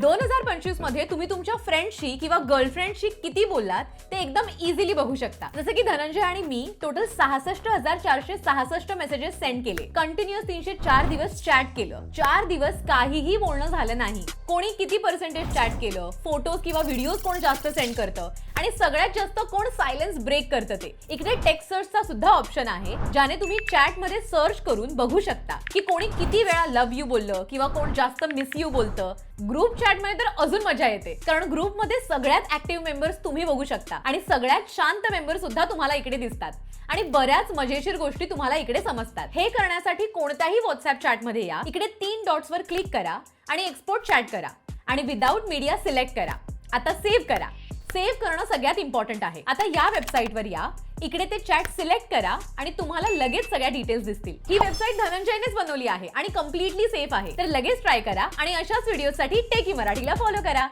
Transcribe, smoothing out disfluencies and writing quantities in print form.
2025 मध्ये तुम्ही तुमच्या फ्रेंडशी किंवा गर्लफ्रेंडशी किती बोललात ते एकदम इझिली बघू शकता. जसं की धनंजय आणि मी टोटल 66,466 मेसेजेस सेंड केले. कंटिन्युअस 304 दिवस चॅट केलं. 4 दिवस काहीही बोलणं झालं नाही. कोणी किती पर्सेंटेज चॅट केलं, फोटोज किंवा व्हिडिओज कोण जास्त सेंड करतं आणि सगळ्यात जास्त कोण सायलेन्स ब्रेक करतं ते. इकडे टेक्स्ट सर्चचा सुद्धा ऑप्शन आहे ज्याने तुम्ही चॅट मध्ये सर्च करून बघू शकता की कोणी किती वेळा लव्ह यू बोललं किंवा कोण जास्त मिस यू बोलतं. ग्रुप चॅट मध्ये तर अजून मजा येते कारण ग्रुप मध्ये सगळ्यात ऍक्टिव्ह मेंबर्स तुम्ही बघू शकता आणि सगळ्यात शांत मेंबर सुद्धा तुम्हाला इकडे दिसतात आणि बऱ्याच मजेशीर गोष्टी तुम्हाला इकडे समजतात. हे करण्यासाठी कोणत्याही व्हॉट्सअप चॅट मध्ये या, इकडे 3 डॉट्स वर क्लिक करा आणि एक्सपोर्ट चॅट करा आणि विदाउट मीडिया सिलेक्ट करा. आता सेव्ह करा. सेव्ह करणं सगळ्यात इम्पॉर्टंट आहे. आता या वेबसाईटवर या, इकडे ते चॅट सिलेक्ट करा आणि तुम्हाला लगेच सगळ्या डिटेल्स दिसतील. ही वेबसाईट धनंजयनेच बनवली आहे आणि कम्प्लिटली सेफ आहे. तर लगेच ट्राय करा आणि अशाच व्हिडिओसाठी टेकी मराठीला फॉलो करा.